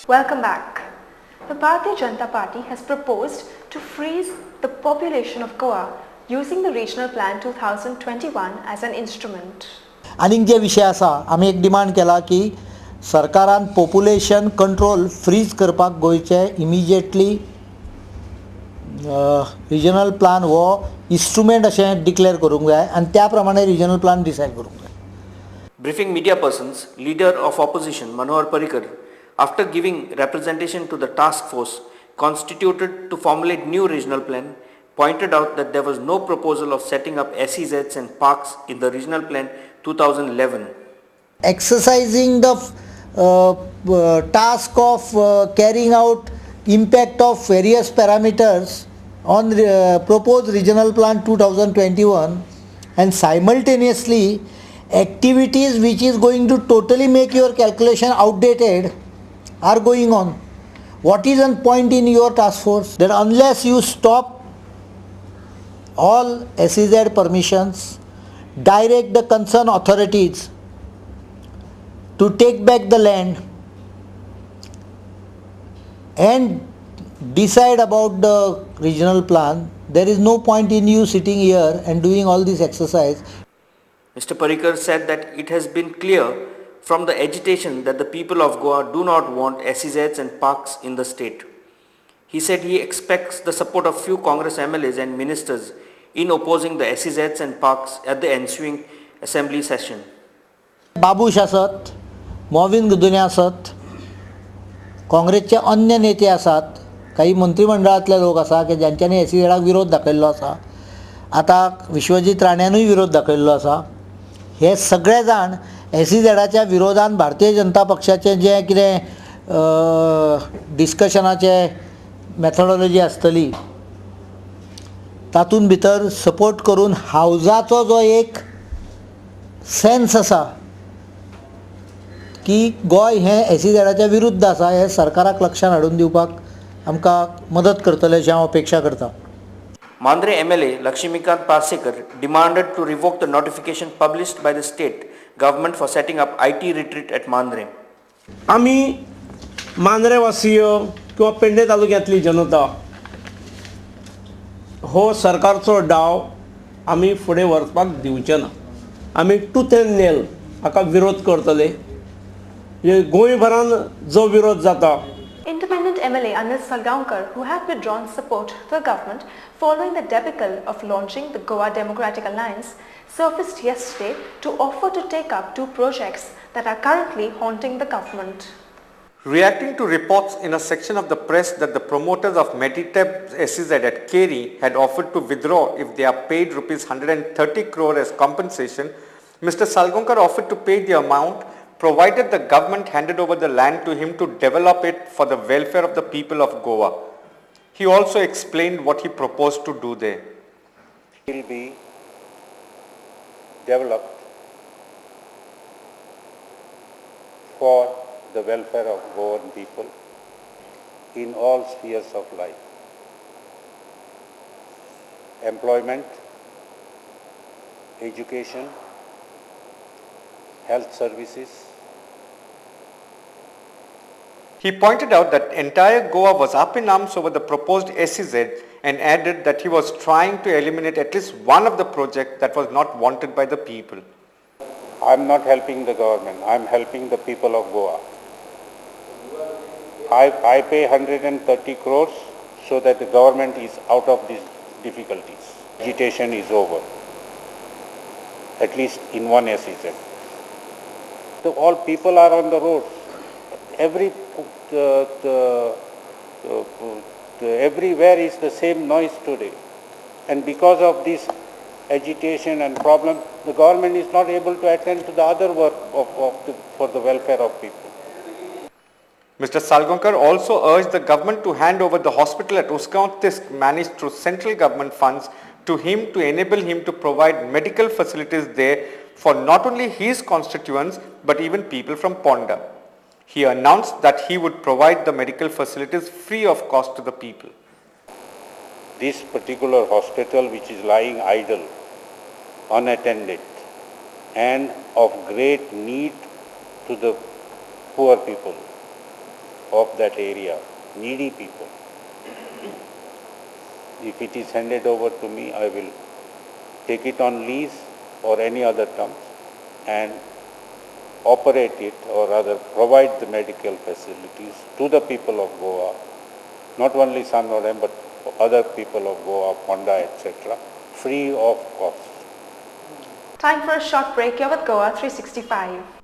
Welcome back. The Bharatiya Janata Party has proposed to freeze the population of Goa using the Regional Plan 2021 as an instrument. आनीक जे विषय आसा आमी एक demand केला की सरकारान पॉप्युलेशन कंट्रोल फ्रीज करपाक गोंयचे इमिजिएटली रिजनल प्लान हो इंस्ट्रुमेंट अशें डिक्लेअर करूंक जाय आनी त्या प्रमाणे रिजनल प्लान डिसायड करूंक जाय. Briefing media persons, leader of opposition Manohar Parrikar, after giving representation to the task force constituted to formulate new regional plan, pointed out that there was no proposal of setting up SEZs and parks in the regional plan 2011. Exercising the task of carrying out impact of various parameters on proposed regional plan 2021 and simultaneously activities which is going to totally make your calculation outdated are going on. What is one point in your task force? That unless you stop all SEZ permissions, direct the concerned authorities to take back the land and decide about the regional plan, there is no point in you sitting here and doing all this exercise. Mr. Parrikar said that it has been clear from the agitation that the people of Goa do not want SEZs and parks in the state. He said he expects the support of few Congress MLAs and ministers in opposing the SEZs and parks at the ensuing assembly session. Babush आसत, मोविन गुदुने आसत, काँग्रेसचे अन्य नेते आसात, काही मंत्रिमंडळातले लोक आसा की ज्यांच्यानी SEZाक विरोध दाखयल्लो आसा. आता विश्वजीत राण्यानूय विरोध दाखयल्लो आसा. हे सगळे जाण SEZाच्या विरोधान भारतीय जनता पक्षाचे जे कितें डिस्कशनाचे मेथोडॉलॉजी आसतली तातूंत भितर सपोर्ट करून हावजाचो जो एक सेन्स आसा की गोंय हें SEZाच्या विरुद्ध आसा हें सरकाराक लक्षांत हाडून दिवपाक आमकां मदत करतले अशी हांव अपेक्षा करतां. Mandre MLA Lakshmikant Parsekar demanded to revoke the notification published by the state government for setting up IT retreat at Mandre. आमी मांद्रे वासीय किंवा पेडणे तालुक्यांतली जनता हो सरकारचो डाव आमी फुडें व्हरपाक दिवचे ना. आमी टूथ एंड नेल हाका विरोध करतले. गोंयभरान जो विरोध जाता. Independent MLA Anil Salgaonkar, who had withdrawn support to the government following the debacle of launching the Goa Democratic Alliance, surfaced yesterday to offer to take up two projects that are currently haunting the government. Reacting to reports in a section of the press that the promoters of Meditech SEZ at Keri had offered to withdraw if they are paid rupees 130 crore as compensation, Mr. Salgaonkar offered to pay the amount provided the government handed over the land to him to develop it for the welfare of the people of Goa. He also explained what he proposed to do there. It will be developed for the welfare of Goan people in all spheres of life. Employment, education, health services. He pointed out that entire Goa was up in arms over the proposed SEZ and added that he was trying to eliminate at least one of the projects that was not wanted by the people. I am not helping the government, I am helping the people of Goa. I pay 130 crores so that the government is out of these difficulties. Agitation is over, at least in one SEZ. So all people are on the roads. Everywhere is the same noise today. And because of this agitation and problem, the government is not able to attend to the other work for the welfare of people. Mr. Salgaonkar also urged the government to hand over the hospital at Uskauntisk managed through central government funds to him to enable him to provide medical facilities there for not only his constituents but even people from Ponda. He announced that he would provide the medical facilities free of cost to the people. This particular hospital, which is lying idle, unattended and of great need to the poor people, of that area, needy people. If it is handed over to me, I will take it on lease or any other terms and operate it, or rather provide the medical facilities to the people of Goa, not only San Norem but other people of Goa, Ponda, etc., free of cost. Time for a short break. You're with Goa 365.